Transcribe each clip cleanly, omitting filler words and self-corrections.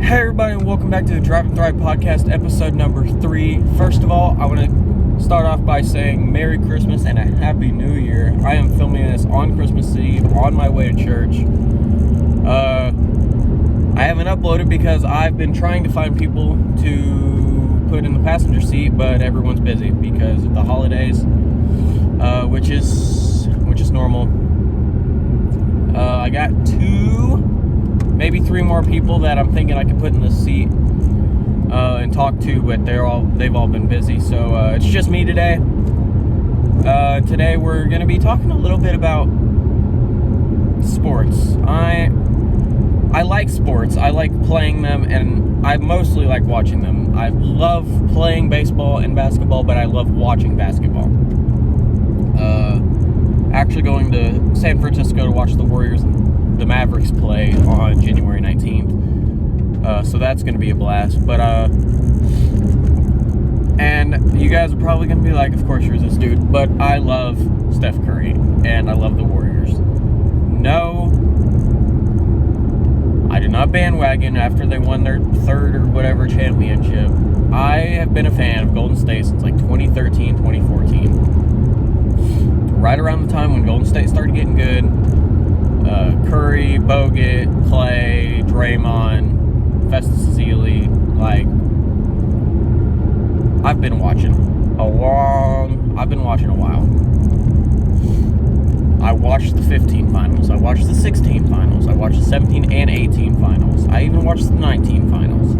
Hey everybody, and welcome back to the Drive and Thrive podcast, episode number 3. First of all, I want to start off by saying Merry Christmas and a Happy New Year. I am filming this on Christmas Eve on my way to church. I haven't uploaded because I've been trying to find people to put in the passenger seat, but everyone's busy because of the holidays, which is normal. I got 2, maybe 3 more people that I'm thinking I could put in the seat and talk to, but they've all been busy. So it's just me today. Today we're going to be talking a little bit about sports. I like sports. I like playing them, and I mostly like watching them. I love playing baseball and basketball, but I love watching basketball. Actually going to San Francisco to watch the Warriors and the Mavericks play on January 19th. So that's going to be a blast. But, and you guys are probably going to be like, of course you're this dude. But I love Steph Curry, and I love the Warriors. No, I did not bandwagon after they won their 3rd or whatever championship. I have been a fan of Golden State since like 2013, 2014. Right around the time when Golden State started getting good. Curry, Bogut, Clay, Draymond, Festus Ezeli. Like, I've been watching a while. I watched the 15 finals. I watched the 16 finals. I watched the 17 and 18 finals. I even watched the 19 finals.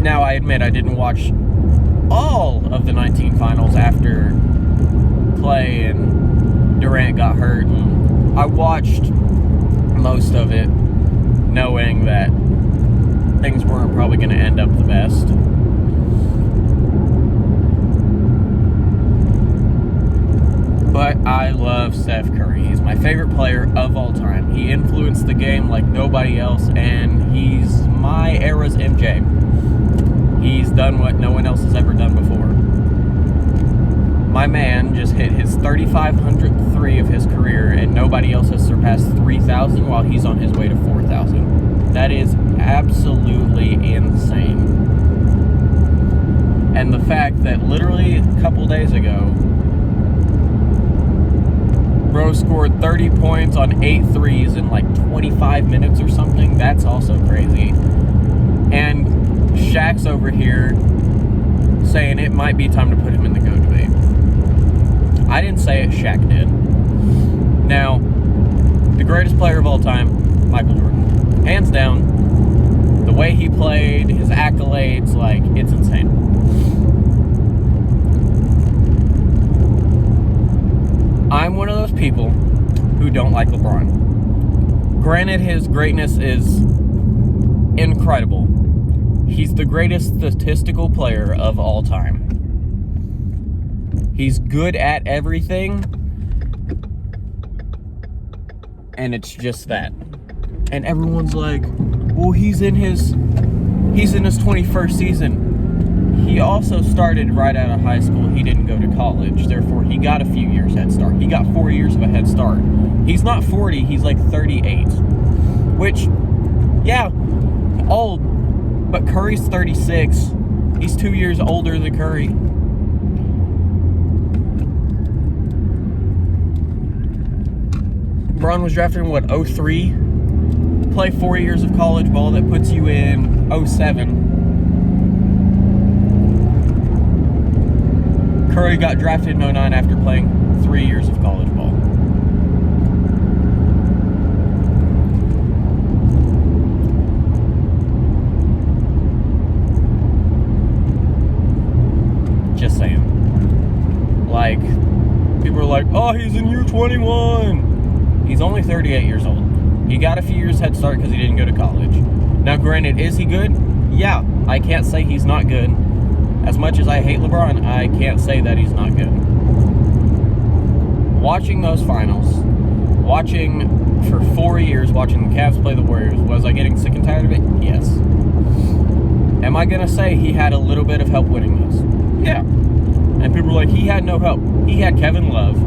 Now, I admit I didn't watch all of the 19 finals after Clay and Durant got hurt, and I watched most of it knowing that things weren't probably going to end up the best. But I love Steph Curry. He's my favorite player of all time. He influenced the game like nobody else, and he's my era's MJ. He's done what no one else has ever done before. My man just hit his 3,500th three of his career, and nobody else has surpassed 3,000 while he's on his way to 4,000. That is absolutely insane. And the fact that literally a couple days ago, bro scored 30 points on 8 threes in like 25 minutes or something, that's also crazy. And Shaq's over here saying it might be time to put him in the GOAT debate. I didn't say it, Shaq did. Now, the greatest player of all time, Michael Jordan. Hands down, the way he played, his accolades, like, it's insane. I'm one of those people who don't like LeBron. Granted, his greatness is incredible. He's the greatest statistical player of all time. He's good at everything, and it's just that. And everyone's like, well, he's in his 21st season. He also started right out of high school. He didn't go to college. Therefore, he got a few years head start. He got 4 years of a head start. He's not 40. He's like 38. Which, yeah, old. But Curry's 36. He's 2 years older than Curry. LeBron was drafted in, 03? Play 4 years of college ball. That puts you in 07. Curry got drafted in 09 after playing 3 years of college ball. Just saying. Like, people are like, oh, he's in U21. He's only 38 years old. He got a few years head start because he didn't go to college. Now, granted, is he good? Yeah, I can't say he's not good. As much as I hate LeBron, I can't say that he's not good. Watching those finals, watching for 4 years, watching the Cavs play the Warriors, was I getting sick and tired of it? Yes. Am I going to say he had a little bit of help winning those? Yeah. And people are like, he had no help. He had Kevin Love,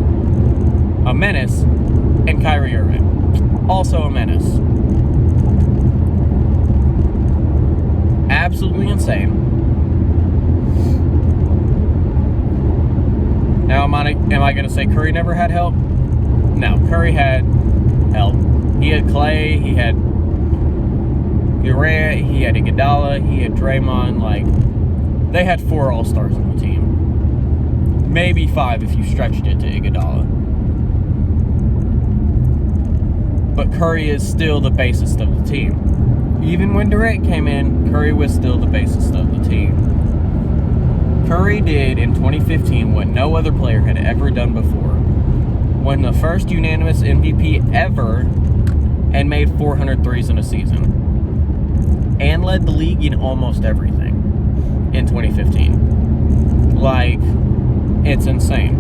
a menace, and Kyrie Irving, also a menace. absolutely insane. Now, am I going to say Curry never had help? No, Curry had help. He had Clay, he had Durant, he had Iguodala, he had Draymond. Like, they had 4 All-Stars on the team. Maybe 5 if you stretched it to Iguodala. But Curry is still the basis of the team. Even when Durant came in, Curry was still the basis of the team. Curry did in 2015 what no other player had ever done before. Won the first unanimous MVP ever and made 400 threes in a season. And led the league in almost everything in 2015. Like, it's insane.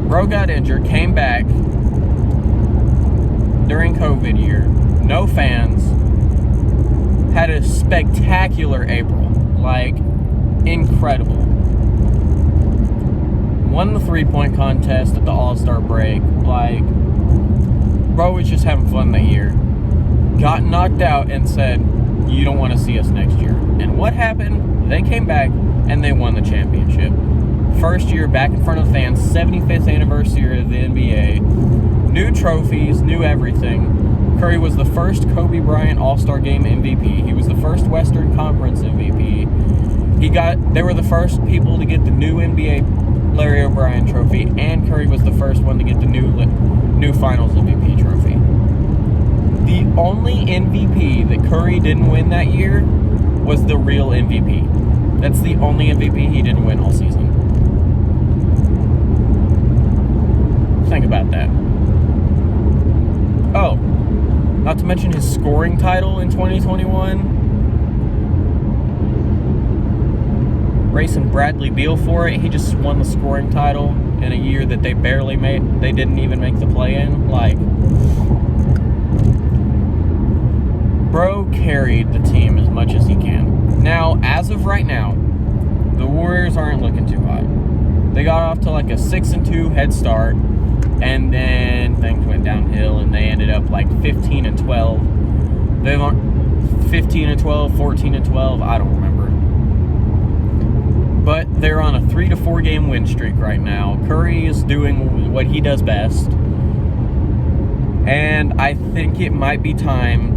Bro got injured, came back during COVID year. No fans. Had a spectacular April. Like, incredible. Won the 3-point contest at the All-Star break. Like, bro was just having fun that year. Got knocked out and said, you don't want to see us next year. And what happened? They came back and they won the championship. First year back in front of the fans, 75th anniversary of the NBA. New trophies, new everything. Curry was the first Kobe Bryant All-Star Game MVP. He was the first Western Conference MVP. They were the first people to get the new NBA Larry O'Brien trophy, and Curry was the first one to get the new Finals MVP trophy. The only MVP that Curry didn't win that year was the real MVP. That's the only MVP he didn't win all season. Think about that. Oh, not to mention his scoring title in 2021. Racing Bradley Beal for it. He just won the scoring title in a year that they didn't even make the play-in. Like, bro carried the team as much as he can. Now, as of right now, the Warriors aren't looking too hot. They got off to like a 6-2 head start, and then things went downhill, and they ended up like 15-12. They were 15-12, 14-12. I don't remember. But they're on a 3-4 game win streak right now. Curry is doing what he does best. And I think it might be time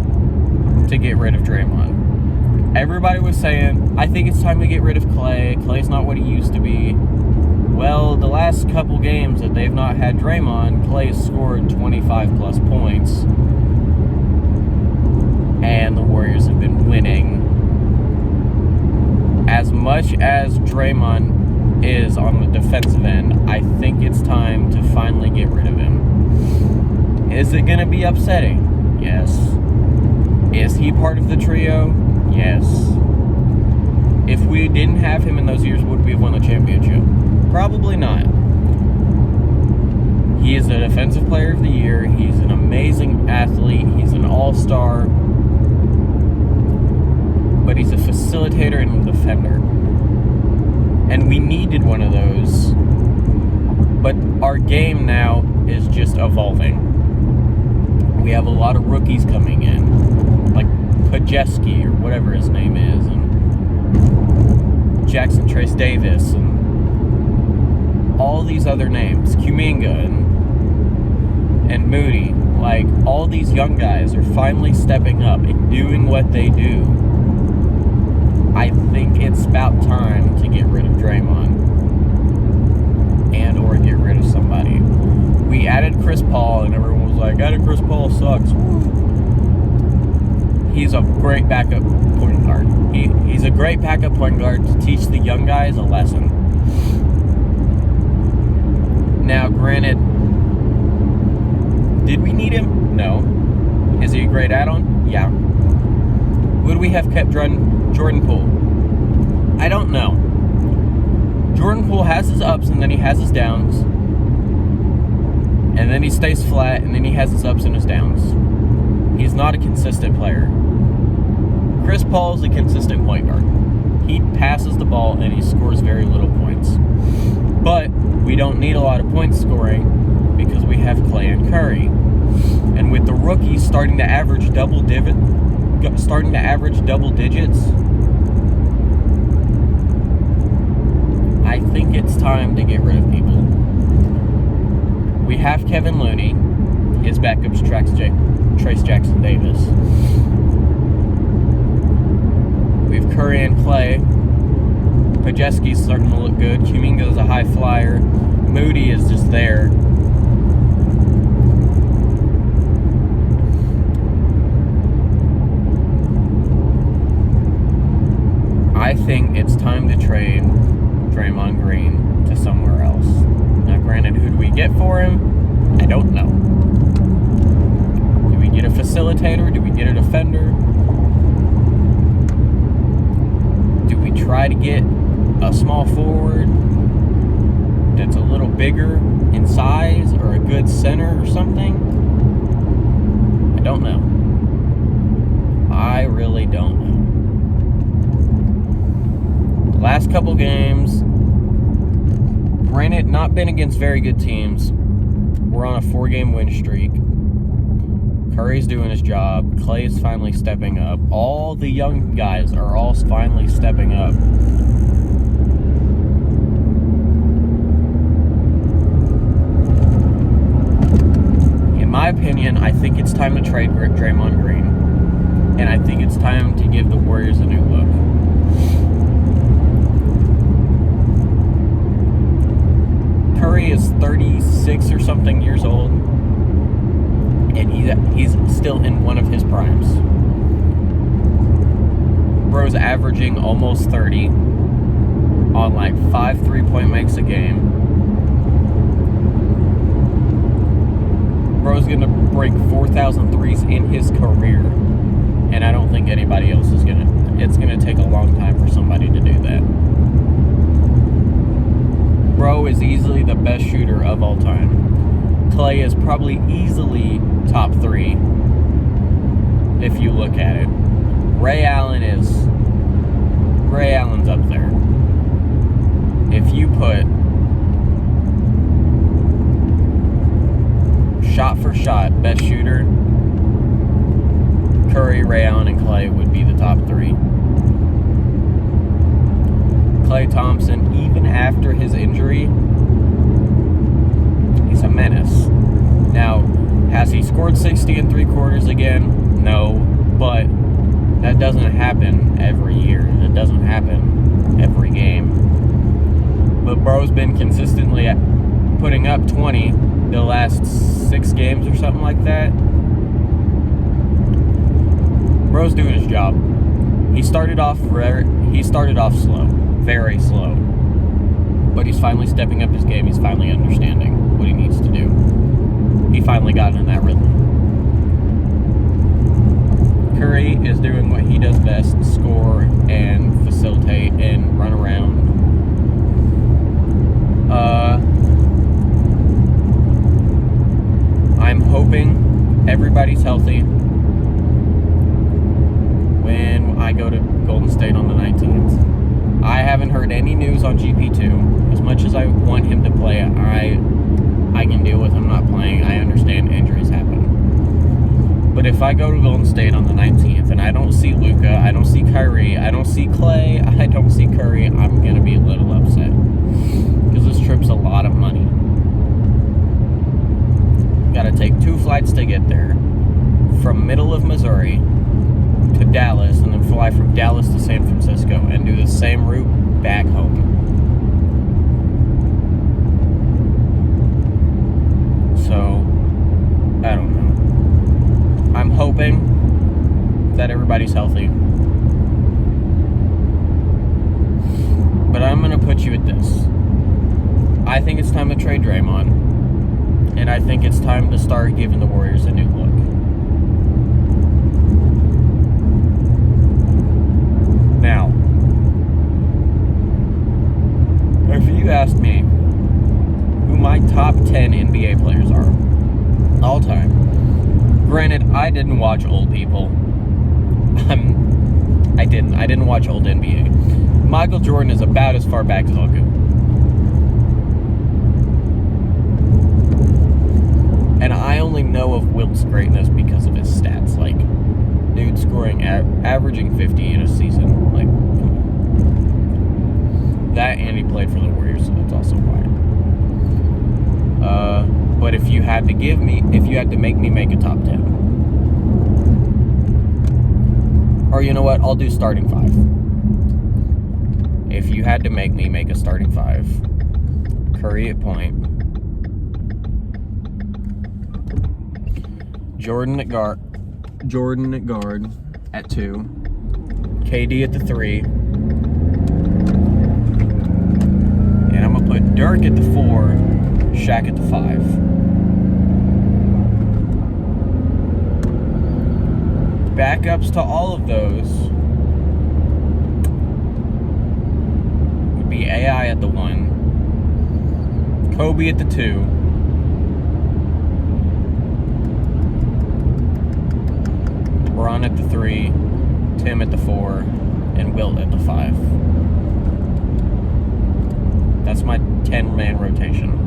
to get rid of Draymond. Everybody was saying, I think it's time to get rid of Clay. Clay's not what he used to be. Well, the last couple games that they've not had Draymond, Clay's scored 25 plus points. And the Warriors have been winning. As much as Draymond is on the defensive end, I think it's time to finally get rid of him. Is it going to be upsetting? Yes. Is he part of the trio? Yes. If we didn't have him in those years, would we have won the championship? Probably not. He is the defensive player of the year. He's an amazing athlete. He's an all-star. But he's a facilitator and a defender. And we needed one of those. But our game now is just evolving. We have a lot of rookies coming in. Like Pajeski or whatever his name is. And Jackson Trace Davis. And all these other names. Kuminga and Moody. Like, all these young guys are finally stepping up and doing what they do. I think it's about time to get rid of Draymond and or get rid of somebody. We added Chris Paul, and everyone was like, added Chris Paul sucks. Woo. He's a great backup point guard. He's a great backup point guard to teach the young guys a lesson. Now, granted, did we need him? No. Is he a great add-on? Yeah. Would we have kept Jordan Poole? I don't know. Jordan Poole has his ups and then he has his downs. And then he stays flat and then he has his ups and his downs. He's not a consistent player. Chris Paul is a consistent point guard. He passes the ball and he scores very little points. But we don't need a lot of point scoring because we have Clay and Curry. And with the rookies starting to average double digits. I think it's time to get rid of people. We have Kevin Looney. His backup's Trace Jackson Davis. We have Curry and Clay. Majeski's starting to look good. Kuminga's a high flyer. Moody is just there. I think it's time to trade Draymond Green to somewhere else. Now, granted, who do we get for him? I don't know. Do we get a facilitator? Do we get a defender? Do we try to get a small forward that's a little bigger in size, or a good center or something? I don't know. I really don't know. The last couple games, granted, not been against very good teams. We're on a 4-game win streak. Curry's doing his job. Clay's finally stepping up. All the young guys are all finally stepping up. In my opinion, I think it's time to trade Draymond Green. And I think it's time to give the Warriors a new look. Curry is 36 or something years old, and he's still in one of his primes. Bro's averaging almost 30 on like 5 3-point makes a game. Bro's gonna break 4,000 threes in his career, and I don't think anybody else is gonna. It's gonna take a long time for somebody to do that. Bro is easily the best shooter of all time. Clay is probably easily top 3 if you look at it. Ray Allen's up there. If you put shot for shot, best shooter, Curry, Ray Allen, and Clay would be the top 3. Klay Thompson, even after his injury, he's a menace. Now, has he scored 60 in 3 quarters again? No, but that doesn't happen every year. It doesn't happen every game. But Bro's been consistently putting up 20 the last 6 games or something like that. Bro's doing his job. He started off slow. Very slow. But he's finally stepping up his game. He's finally understanding what he needs to do. He finally got in that rhythm. Curry is doing what he does best, score and facilitate and run around. I'm hoping everybody's healthy when I go to Golden State on the 19th. I haven't heard any news on GP2. As much as I want him to play, I can deal with him not playing. I understand injuries happen. But if I go to Golden State on the 19th and I don't see Luka, I don't see Kyrie, I don't see Clay, I don't see Curry, I'm going to be a little upset. Because this trip's a lot of money. Got to take 2 flights to get there. From middle of Missouri to Dallas, and then fly from Dallas to San Francisco and do the same route back home. So, I don't know. I'm hoping that everybody's healthy. But I'm going to put you at this. I think it's time to trade Draymond. And I think it's time to start giving the Warriors a new look. Now, if you ask me who my top 10 NBA players are all time, granted, I didn't watch old people. I didn't watch old NBA. Michael Jordan is about as far back as I'll go. And I only know of Wilt's greatness because averaging 50 in a season. Like, come on. That, and he played for the Warriors, so that's also why. But if you had to make me make a top 10, or you know what, I'll do starting 5. If you had to make me make a starting 5, Curry at point, Jordan at guard at 2, KD at the 3, and I'm gonna put Dirk at the 4, Shaq at the 5. Backups to all of those would be AI at the 1, Kobe at the 2, LeBron at the 3, Tim at the 4, and Wilt at the 5. That's my 10-man rotation.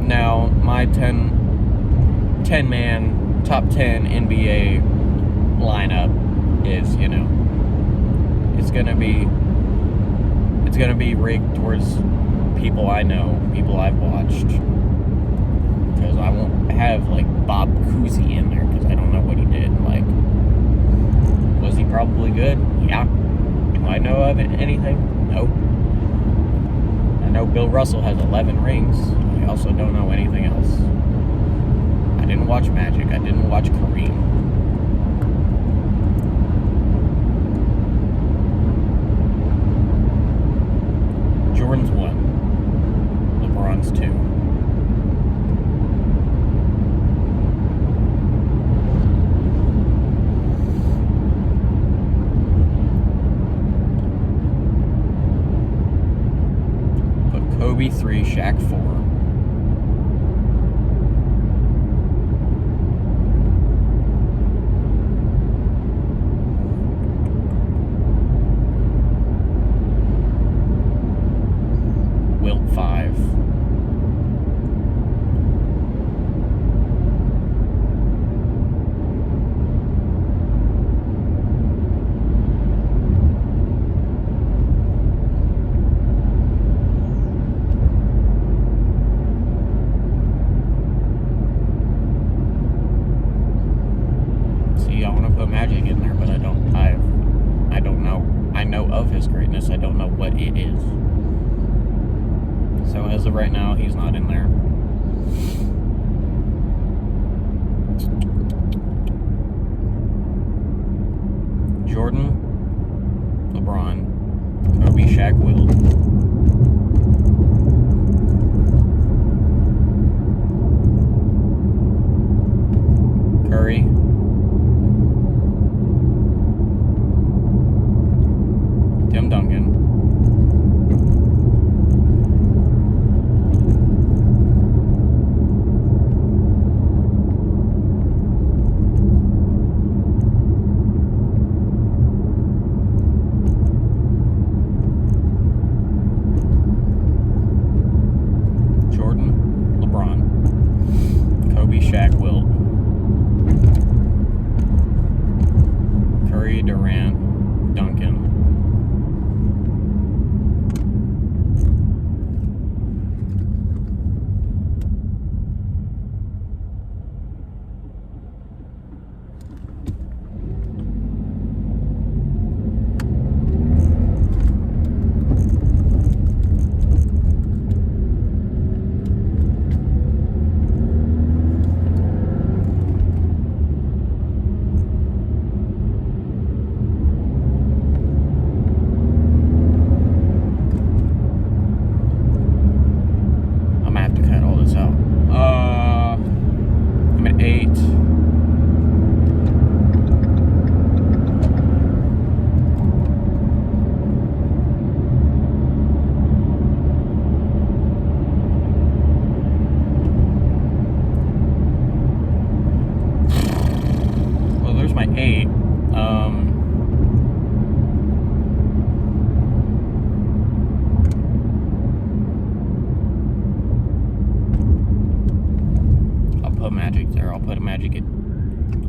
Now, my 10-man top 10 NBA lineup is, it's gonna be rigged towards people I know, people I've watched. Because I won't have like Bob Cousy in there because I don't know what he did. Like, was he probably good? Yeah. Do I know of anything? Nope. I know Bill Russell has 11 rings. I also don't know anything else. I didn't watch Magic. I didn't watch Kareem. Jordan's 1. LeBron's 2. Put Kobe 3, Shaq 4. Wilt 5. See, I want to put Magic in there, but I don't know. I know of his greatness. I don't know what it is. So as of right now, he's not in there. Jordan, LeBron, Kobe, Shaq, Wilt. Curry. Tim Duncan. Kobe, Shaq, Wilt, Curry, Durant, Duncan,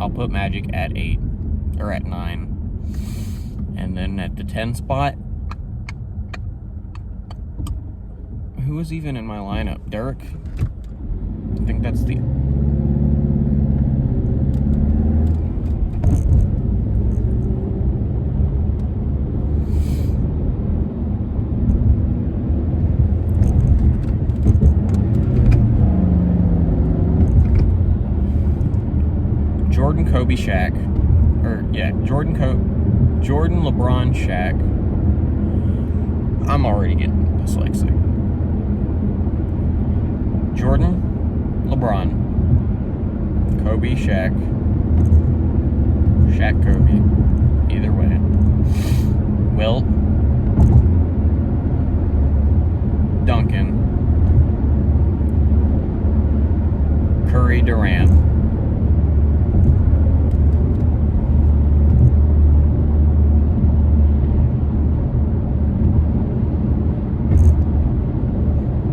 I'll put Magic at 8 or at 9. And then at the 10 spot, who is even in my lineup? Dirk? I think that's the... Jordan, Kobe, Shaq. Jordan, LeBron, Shaq. I'm already getting dyslexic. Jordan, LeBron, Kobe, Shaq, Shaq, Kobe. Either way. Wilt, Duncan, Curry, Durant.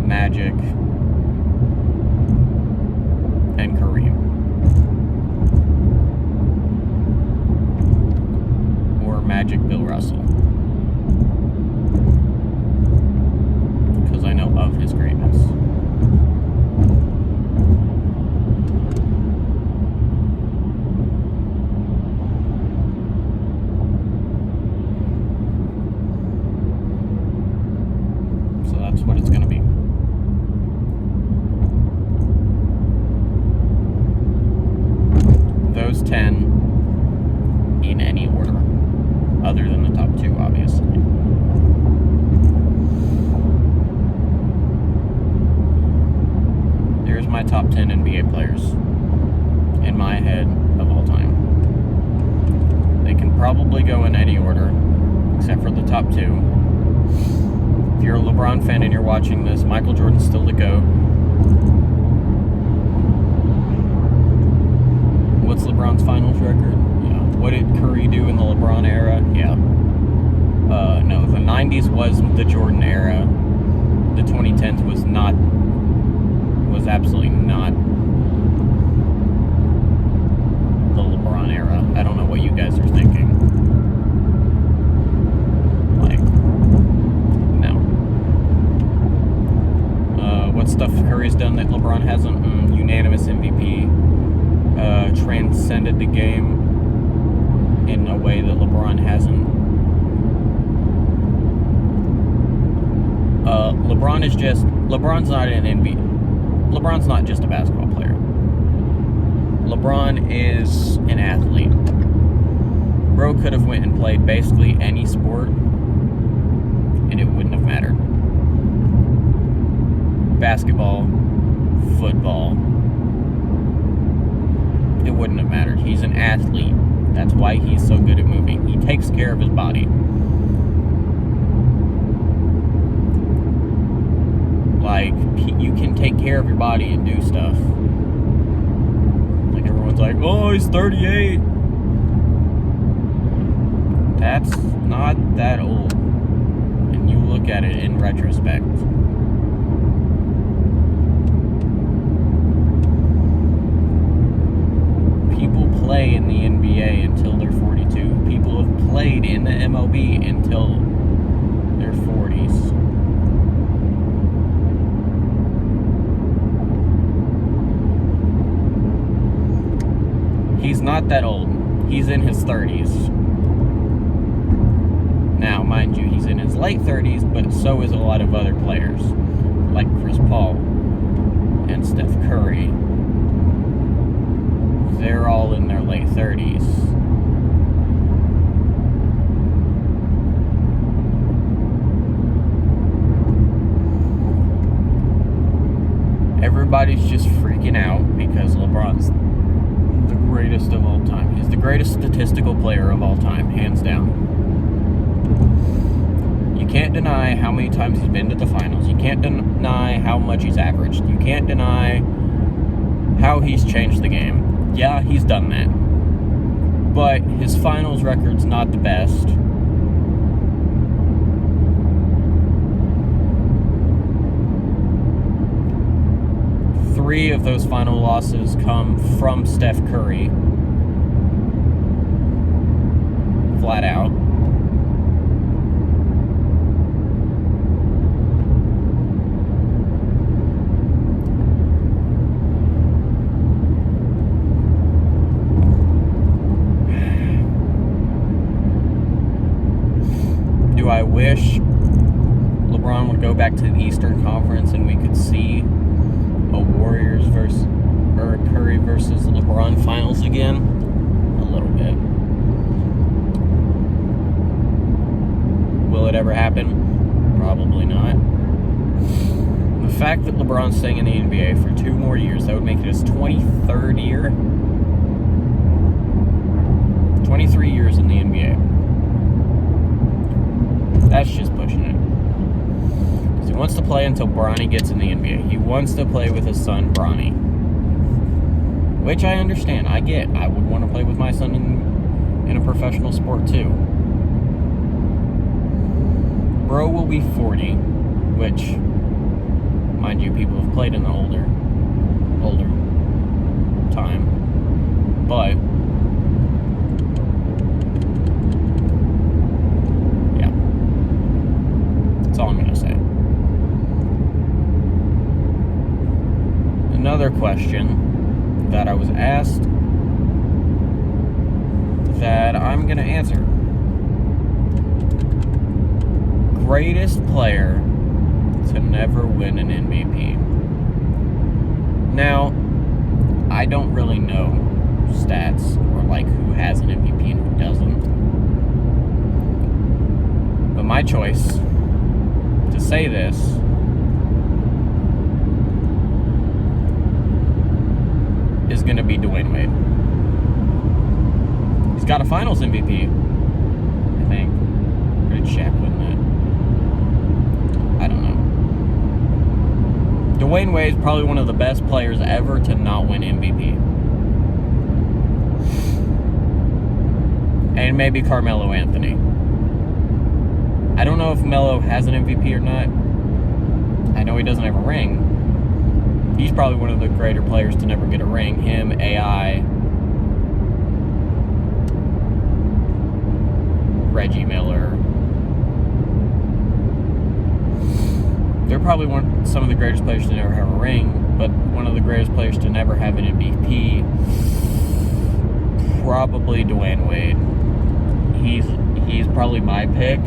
Magic, and Kareem. Or Magic, Bill Russell. Because I know of his greatness. So that's what it's going to be. Those 10 in any order, other than the top 2, obviously. There's my top 10 NBA players in my head of all time. They can probably go in any order, except for the top 2. If you're a LeBron fan and you're watching this, Michael Jordan's still the GOAT. What's LeBron's finals record? Yeah. What did Curry do in the LeBron era? Yeah. No, the 90s was the Jordan era. The 2010s was absolutely not the LeBron era. I don't know what you guys are thinking. Like, no. What stuff Curry's done that LeBron hasn't? Unanimous MVP. Transcended the game in a way that LeBron hasn't. LeBron's not an NBA. LeBron's not just a basketball player. LeBron is an athlete. Bro could have went and played basically any sport, and it wouldn't have mattered. Basketball, football. It wouldn't have mattered. He's an athlete. That's why he's so good at moving. He takes care of his body. Like, you can take care of your body and do stuff. Like, everyone's like, oh, he's 38. That's not that old. And you look at it in retrospect. People play in the NBA until they're 42. People have played in the MLB until their 40s. He's not that old. He's in his 30s. Now, mind you, he's in his late 30s, but so is a lot of other players, like Chris Paul and Steph Curry. They're all in their late 30s. Everybody's just freaking out because LeBron's the greatest of all time. He's the greatest statistical player of all time, hands down. You can't deny how many times he's been to the finals. You can't deny how much he's averaged. You can't deny how he's changed the game. Yeah, he's done that. But his finals record's not the best. Three of those final losses come from Steph Curry. flat out. Do I wish LeBron would go back to the Eastern Conference and we could see a Warriors versus or Curry versus LeBron finals again? A little bit. Will it ever happen? Probably not. The fact that LeBron's staying in the NBA for 2 more years, that would make it his 23rd year. 23 years in the NBA. That's just pushing it. Because he wants to play until Bronny gets in the NBA. He wants to play with his son, Bronny. Which I understand. I get. I would want to play with my son in a professional sport too. Bro will be 40, which, mind you, people have played in the older time. But yeah, that's all I'm gonna say. Another question that I was asked that I'm gonna answer. Greatest player to never win an MVP. Now, I don't really know stats or like who has an MVP and who doesn't. But my choice to say this is going to be Dwayne Wade. He's got a Finals MVP, I think. Or did Shaq win that? I don't know. Dwayne Wade is probably one of the best players ever to not win MVP. And maybe Carmelo Anthony. I don't know if Melo has an MVP or not. I know he doesn't have a ring. He's probably one of the greater players to never get a ring. Him, AI, Reggie Miller. They're probably some of the greatest players to never have a ring, but one of the greatest players to never have an MVP, probably Dwayne Wade. He's probably my pick.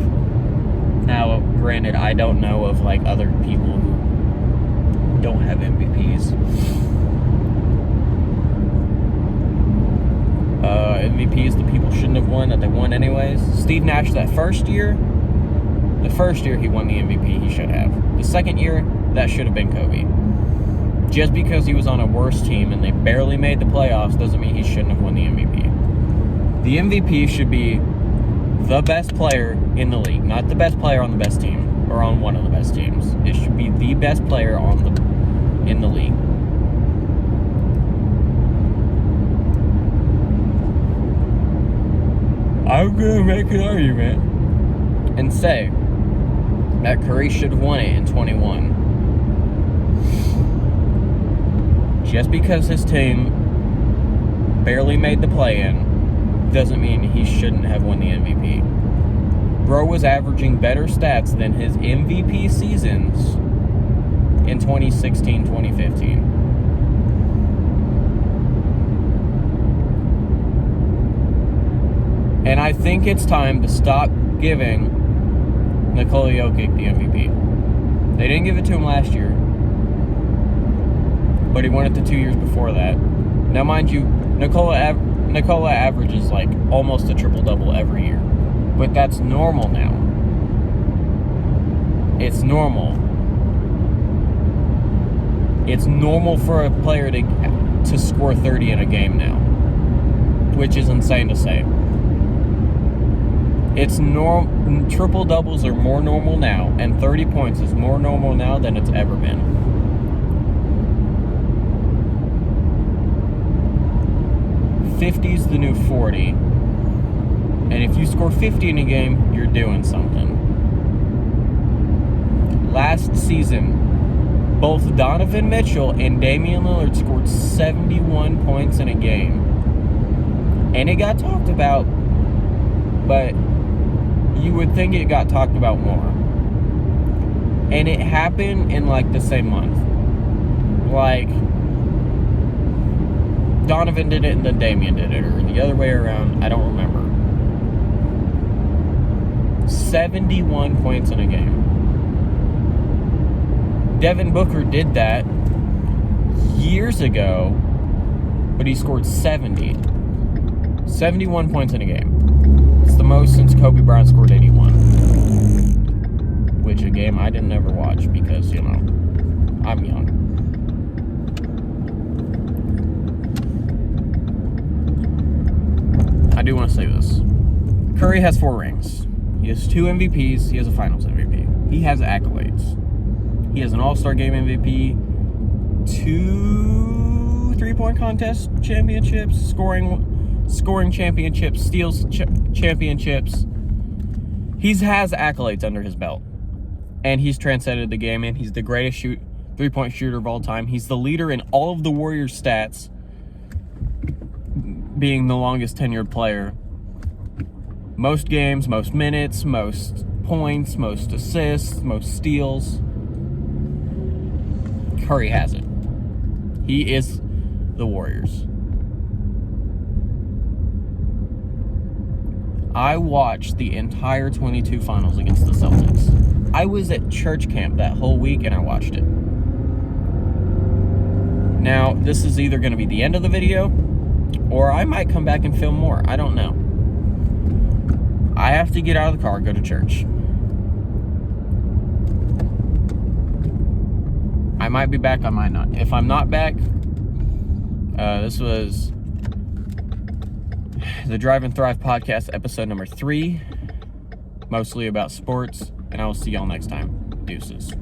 Now, granted, I don't know of like other people who don't have MVPs. MVPs that people shouldn't have won, that they won anyways. Steve Nash, the first year he won the MVP, he should have. The second year, that should have been Kobe. Just because he was on a worse team and they barely made the playoffs doesn't mean he shouldn't have won the MVP. The MVP should be the best player in the league, not the best player on the best team or on one of the best teams. It should be the best player in the league. I'm gonna make an argument and say that Curry should have won it in 21. Just because his team barely made the play-in doesn't mean he shouldn't have won the MVP. Bro was averaging better stats than his MVP seasons in 2016, 2015. And I think it's time to stop giving Nikola Jokic the MVP. They didn't give it to him last year, but he won it the 2 years before that. Now, mind you, Nikola averages like almost a triple-double every year, but that's normal now. It's normal. It's normal for a player to score 30 in a game now, which is insane to say. It's normal. Triple doubles are more normal now, and 30 points is more normal now than it's ever been. 50's the new 40, and if you score 50 in a game, you're doing something. Last season, both Donovan Mitchell and Damian Lillard scored 71 points in a game. And it got talked about but you would think it got talked about more. And it happened in like the same month. Like, Donovan did it and then Damian did it, or the other way around. I don't remember. 71 points in a game. Devin Booker did that years ago, but he scored 71 points in a game. It's the most since Kobe Bryant scored 81. Which, a game I didn't ever watch because, you know, I'm young. I do want to say this. Curry has 4 rings. He has 2 MVPs. He has a Finals MVP. He has accolades. He has an All-Star Game MVP, 2 3-point contest championships, scoring championships, steals championships. He has accolades under his belt. And he's transcended the game, and he's the greatest 3-point shooter of all time. He's the leader in all of the Warriors' stats, being the longest tenured player. Most games, most minutes, most points, most assists, most steals. Curry has it. He is the Warriors. I watched the entire 22 finals against the Celtics. I was at church camp that whole week and I watched it. Now, this is either going to be the end of the video, or I might come back and film more. I don't know. I have to get out of the car and go to church. I might be back, I might not. If I'm not back, this was the Drive and Thrive podcast, episode number 3, mostly about sports, and I will see y'all next time. Deuces.